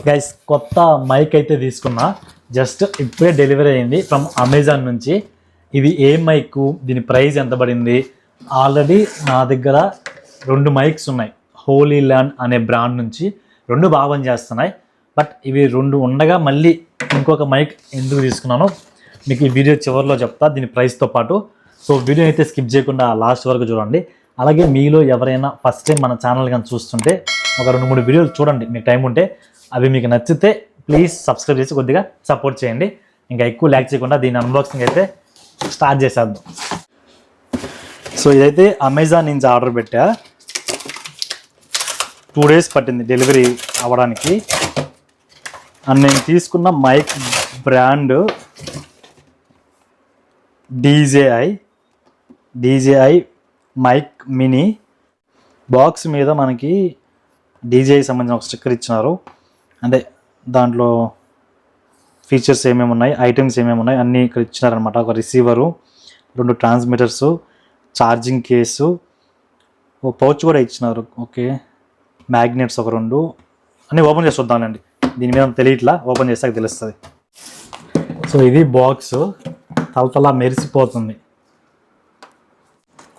Guys కొత్త mic అయితే తీసుకున్నా, జస్ట్ ఇప్పుడే డెలివరీ అయింది ఫ్రమ్ అమెజాన్ నుంచి. ఇది ఏ మైక్, దీని ప్రైస్ ఎంత పడింది? ఆల్రెడీ నా దగ్గర 2 మైక్స్ ఉన్నాయి హోలీ ల్యాండ్ అనే బ్రాండ్ నుంచి. 2 బాగా పనిచేస్తున్నాయి. బట్ ఇవి 2 ఉండగా మళ్ళీ ఇంకొక మైక్ ఎందుకు తీసుకున్నానో మీకు ఈ వీడియో చివరిలో చెప్తా, దీని ప్రైస్తో పాటు. సో వీడియో అయితే స్కిప్ చేయకుండా లాస్ట్ వరకు చూడండి. అలాగే మీలో ఎవరైనా ఫస్ట్ టైం మన ఛానల్ కానీ చూస్తుంటే ఒక 2-3 వీడియోలు చూడండి మీకు టైం ఉంటే. అవి మీకు నచ్చితే ప్లీజ్ సబ్స్క్రైబ్ చేసి కొద్దిగా సపోర్ట్ చేయండి. ఇంకా ఎక్కువ ల్యాక్ చేయకుండా దీని అన్బాక్సింగ్ అయితే స్టార్ట్ చేసేద్దాం. సో ఇదైతే అమెజాన్ నుంచి ఆర్డర్ పెట్టా. 2 డేస్ పట్టింది డెలివరీ అవ్వడానికి. అండ్ నేను తీసుకున్న mic brand DJI mic mini. Box మీద మనకి DJI సంబంధించిన ఒక స్టిక్కర్ ఇచ్చినారు. అంటే దాంట్లో ఫీచర్స్ ఏమేమి ఉన్నాయి, ఐటమ్స్ ఏమేమి ఉన్నాయి అన్నీ ఇక్కడ ఇచ్చినారనమాట. ఒక రిసీవరు, 2 ట్రాన్స్మిటర్సు, ఛార్జింగ్ కేసు, ఒక పౌచ్ కూడా ఇచ్చినారు. ఓకే, మ్యాగ్నెట్స్ ఒక 2 అన్నీ ఓపెన్ చేసి చూద్దామండి. దీని మీద తెలియట్లా, ఓపెన్ చేసాక తెలుస్తుంది. సో ఇది బాక్స్, తలతలా మెరిసిపోతుంది.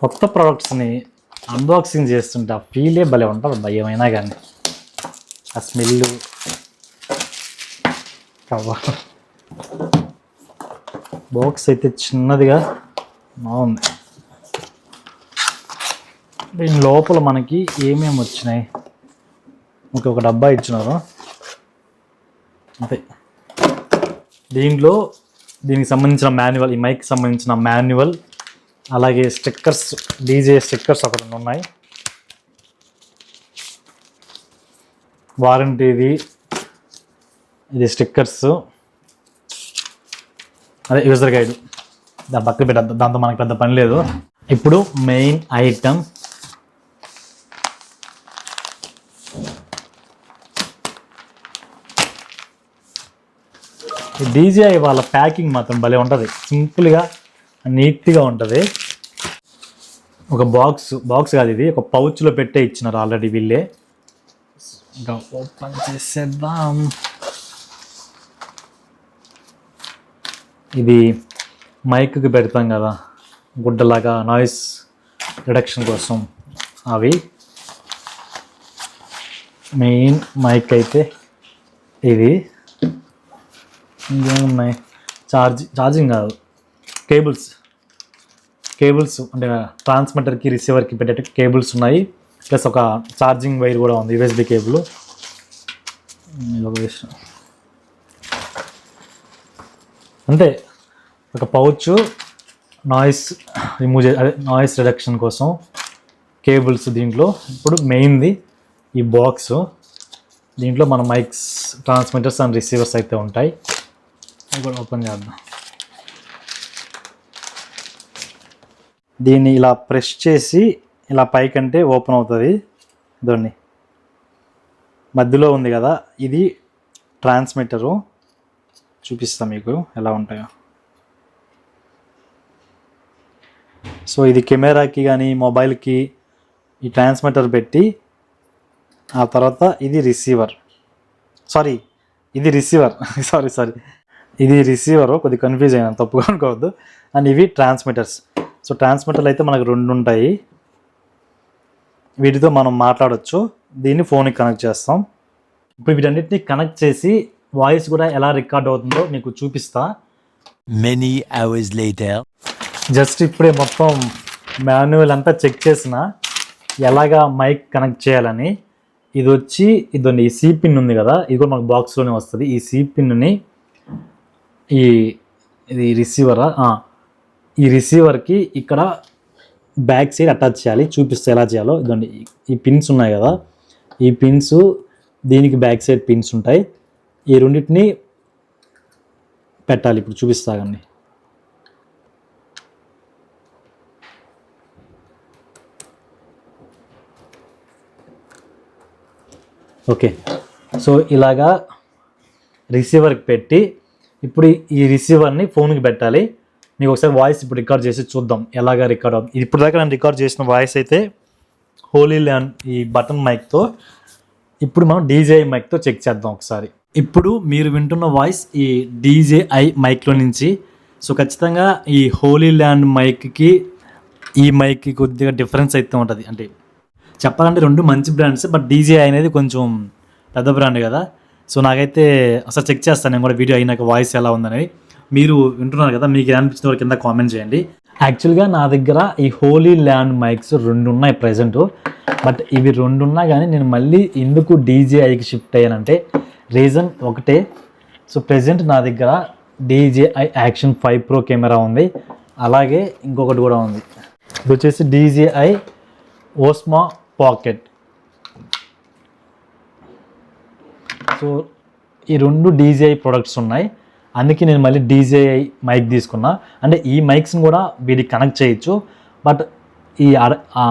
కొత్త ప్రోడక్ట్స్ని అన్బాక్సింగ్ చేస్తుంటే ఆ ఫీలే భలే ఉంటుంది భయమైనా కానీ. ఆ స్మెల్, కవర్, బాక్స్ అయితే చిన్నదిగా బాగుంది. దీని లోపల మనకి ఏమేమి వచ్చినాయి, ఒక డబ్బా ఇచ్చినారు అంతే. దీంట్లో దీనికి సంబంధించిన మాన్యువల్, ఈ మైక్కి సంబంధించిన మాన్యువల్, అలాగే స్టిక్కర్స్, DJI స్టిక్కర్స్ ఒక 2 ఉన్నాయి. వారంటీది ఇది స్టిక్కర్స్, అదే యూజర్ గైడ్. దాని పక్కన పెట్టద్దు, దాంతో మనకి పెద్ద పని లేదు. ఇప్పుడు మెయిన్ ఐటమ్, DJI వాళ్ళ ప్యాకింగ్ మాత్రం భలే ఉంటుంది, సింపుల్గా నీట్గా ఉంటుంది. ఒక బాక్స్ కాదు ఇది, ఒక పౌచ్లో పెట్టే ఇచ్చినారు ఆల్రెడీ వీళ్ళే. ఇంకా ఓపెన్ చేసేద్దాం. ఇది మైక్కి పెడతాం కదా గుడ్డలాగా, నాయిస్ రిడక్షన్ కోసం అవి. మెయిన్ మైక్ అయితే ఇది. ఇంకేమున్నాయి, ఛార్జింగ్ కాదు, కేబుల్స్ అంటే ట్రాన్స్మిటర్కి రిసీవర్కి పెట్టే కేబుల్స్ ఉన్నాయి. ప్లస్ ఒక ఛార్జింగ్ వైర్ కూడా ఉంది, USB కేబుల్. అంతే, ఒక పౌచ్, నాయిస్ నాయిస్ రిడక్షన్ కోసం కేబుల్స్ దీంట్లో. ఇప్పుడు మెయిన్ది ఈ బాక్స్, దీంట్లో మన మైక్స్, ట్రాన్స్మిటర్స్ అండ్ రిసీవర్స్ అయితే ఉంటాయి. అది కూడా ఓపెన్ చేద్దాం. దీన్ని ఇలా ప్రెస్ చేసి ఇలా పైకంటే ఓపెన్ అవుతుంది. దాన్ని మధ్యలో ఉంది కదా, ఇది ట్రాన్స్మిటరు. చూపిస్తా మీకు ఎలా ఉంటాయో. సో ఇది కెమెరాకి కానీ మొబైల్కి ఈ ట్రాన్స్మిటర్ పెట్టి, ఆ తర్వాత ఇది రిసీవర్. ఇది రిసీవరు, కొద్దిగా కన్ఫ్యూజ్ అయినా, తప్పుగా అనుకోవద్దు. అండ్ ఇవి ట్రాన్స్మిటర్స్. సో ట్రాన్స్మిటర్లు అయితే మనకు 2 ఉంటాయి, వీటితో మనం మాట్లాడవచ్చు. దీన్ని ఫోన్కి కనెక్ట్ చేస్తాం. ఇప్పుడు వీటన్నిటిని కనెక్ట్ చేసి వాయిస్ కూడా ఎలా రికార్డ్ అవుతుందో మీకు చూపిస్తా. Many hours later. జస్ట్ ఇప్పుడే మొత్తం మాన్యువల్ అంతా చెక్ చేసిన ఎలాగా మైక్ కనెక్ట్ చేయాలని. ఇది వచ్చి ఇదండి, ఈ C పిన్ ఉంది కదా, ఇది కూడా మనకు బాక్స్లోనే వస్తుంది. ఈ C పిన్ని ఇది ఈ రిసీవర్కి ఇక్కడ బ్యాక్ సైడ్ అటాచ్ చేయాలి. చూపిస్తే ఎలా చేయాలో. ఇదండి, ఈ పిన్స్ ఉన్నాయి కదా, ఈ పిన్స్ దీనికి బ్యాక్ సైడ్ పిన్స్ ఉంటాయి. ఈ రెండింటిని పెట్టాలి. ఇప్పుడు చూపిస్తాగండి. ఓకే, సో ఇలాగా రిసీవర్కి పెట్టి ఇప్పుడు ఈ రిసీవర్ని ఫోన్కి పెట్టాలి. మీకు ఒకసారి వాయిస్ ఇప్పుడు రికార్డ్ చేసి చూద్దాం ఎలాగా రికార్డ్ అవుతుంది. ఇప్పుడు దాకా నేను రికార్డ్ చేసిన వాయిస్ అయితే హోలీ ల్యాండ్ ఈ బటన్ మైక్తో ఇప్పుడు మనం DJI మైక్తో చెక్ చేద్దాం ఒకసారి. ఇప్పుడు మీరు వింటున్న వాయిస్ ఈ DJI మైక్లో నుంచి. సో ఖచ్చితంగా ఈ హోలీ ల్యాండ్ మైక్కి ఈ మైక్కి కొద్దిగా డిఫరెన్స్ అయితే ఉంటుంది. అంటే చెప్పాలంటే రెండు మంచి బ్రాండ్స్, బట్ DJI అనేది కొంచెం పెద్ద బ్రాండ్ కదా. సో నాకైతే అసలు చెక్ చేస్తాను నేను కూడా వీడియో అయినాక వాయిస్ ఎలా ఉందని. మీరు వింటున్నారు కదా, మీకు అనిపించిన వారి కింద కామెంట్ చేయండి. యాక్చువల్గా నా దగ్గర ఈ హోలీ ల్యాండ్ మైక్స్ 2 ఉన్నాయి ప్రజెంట్. బట్ ఇవి 2 ఉన్నా కానీ నేను మళ్ళీ ఎందుకు DJIకి షిఫ్ట్ అయ్యానంటే రీజన్ ఒకటే. సో ప్రజెంట్ నా దగ్గర DJI యాక్షన్ 5 Pro కెమెరా ఉంది, అలాగే ఇంకొకటి కూడా ఉంది. ఇది వచ్చేసి DJI ఓస్మో పాకెట్. సో ఈ 2 DJI ప్రొడక్ట్స్ ఉన్నాయి, అందుకే నేను మళ్ళీ DJI మైక్ తీసుకున్నా. అంటే ఈ మైక్స్ని కూడా వీటికి కనెక్ట్ చేయొచ్చు, బట్ ఈ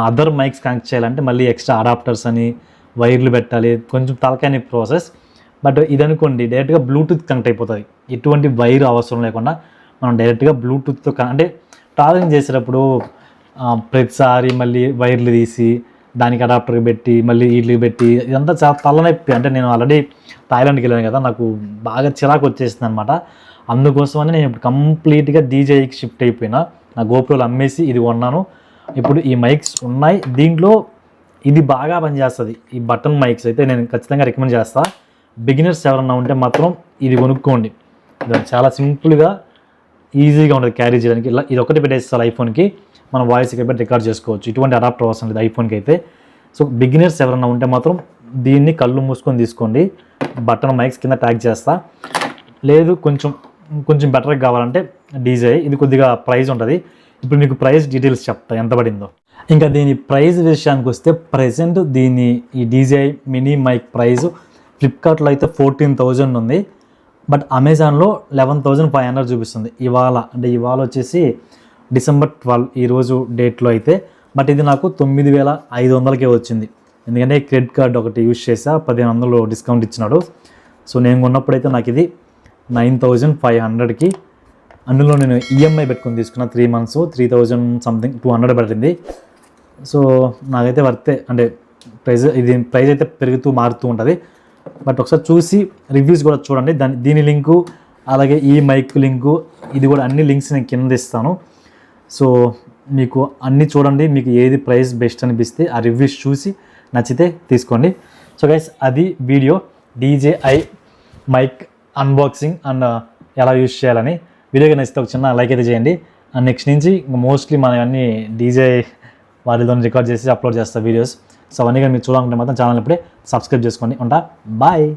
అదర్ మైక్స్ కనెక్ట్ చేయాలంటే మళ్ళీ ఎక్స్ట్రా అడాప్టర్స్ అని వైర్లు పెట్టాలి, కొంచెం తలకాని ప్రాసెస్. బట్ ఇది అనుకోండి డైరెక్ట్గా బ్లూటూత్ కనెక్ట్ అయిపోతుంది, ఎటువంటి వైర్ అవసరం లేకుండా మనం డైరెక్ట్గా బ్లూటూత్తో అంటే ట్రావెలింగ్ చేసేటప్పుడు ప్రతిసారి మళ్ళీ వైర్లు తీసి దానికి అడాప్టర్ పెట్టి మళ్ళీ వీటికి పెట్టి ఇదంతా చాలా తలనొప్పి. అంటే నేను ఆల్రెడీ థాయిలాండ్కి వెళ్ళాను కదా, నాకు బాగా చిరాకు వచ్చేసింది అనమాట. అందుకోసమని నేను ఇప్పుడు కంప్లీట్గా DJIకి షిఫ్ట్ అయిపోయినా. నా GoProలు అమ్మేసి ఇది కొన్నాను. ఇప్పుడు ఈ మైక్స్ ఉన్నాయి, దీంట్లో ఇది బాగా పనిచేస్తుంది. ఈ బటన్ మైక్స్ అయితే నేను ఖచ్చితంగా రికమెండ్ చేస్తాను. బిగినర్స్ ఎవరన్నా ఉంటే మాత్రం ఇది కొనుక్కోండి. ఇది చాలా సింపుల్గా ఈజీగా ఉంటుంది క్యారీ చేయడానికి. ఇలా ఇది ఒకటి పెట్టేస్తారు ఐఫోన్కి, మనం వాయిస్ ఇక్కడ రికార్డ్ చేసుకోవచ్చు. ఇటువంటి అడాప్టర్ అవసరం లేదు ఐఫోన్కి అయితే. సో బిగినర్స్ ఎవరన్నా ఉంటే మాత్రం దీన్ని కళ్ళు మూసుకొని తీసుకోండి. బటన్ మైక్స్ కింద ట్యాగ్ చేస్తా. లేదు కొంచెం బెటర్గా కావాలంటే DJI, ఇది కొద్దిగా ప్రైస్ ఉంటుంది. ఇప్పుడు మీకు ప్రైస్ డీటెయిల్స్ చెప్తా ఎంత పడిందో. ఇంకా దీని ప్రైస్ విషయానికి వస్తే ప్రజెంట్ ఈ DJI మినీ మైక్ ప్రైస్ ఫ్లిప్కార్ట్లో అయితే 14,000 ఉంది, బట్ అమెజాన్లో 11,500 చూపిస్తుంది ఇవాళ వచ్చేసి December 12 ఈరోజు డేట్లో అయితే. బట్ ఇది నాకు 9,500కే వచ్చింది, ఎందుకంటే క్రెడిట్ కార్డ్ ఒకటి యూజ్ చేసా, 1,500 డిస్కౌంట్ ఇచ్చినాడు. సో నేను కొన్నప్పుడైతే నాకు ఇది 9,500కి. అందులో నేను EMI పెట్టుకొని తీసుకున్న 3 months 3,000 సంథింగ్ 200 పడింది. సో నాకైతే వర్తే. అంటే ప్రైస్ అయితే పెరుగుతూ మారుతూ ఉంటుంది. బట్ ఒకసారి చూసి రివ్యూస్ కూడా చూడండి. దీని లింకు అలాగే ఈ మైక్ లింకు ఇది కూడా అన్ని లింక్స్ నేను కింద ఇస్తాను. సో మీకు అన్నీ చూడండి, మీకు ఏది ప్రైస్ బెస్ట్ అనిపిస్తే ఆ రివ్యూస్ చూసి నచ్చితే తీసుకోండి. సో గైస్ అది video DJI mic unboxing and ఎలా యూజ్ చేయాలని. వీడియోగా నచ్చితే ఒక చిన్న లైక్ అయితే చేయండి. అండ్ నెక్స్ట్ నుంచి మోస్ట్లీ మనం అన్నీ DJI వాటితో రికార్డ్ చేసి అప్లోడ్ చేస్తా వీడియోస్. సో అవన్నీ కానీ మీరు చూడాలనుకుంటే మాత్రం ఛానల్ ఇప్పుడే సబ్స్క్రైబ్ చేసుకోండి. ఉంటా, బాయ్.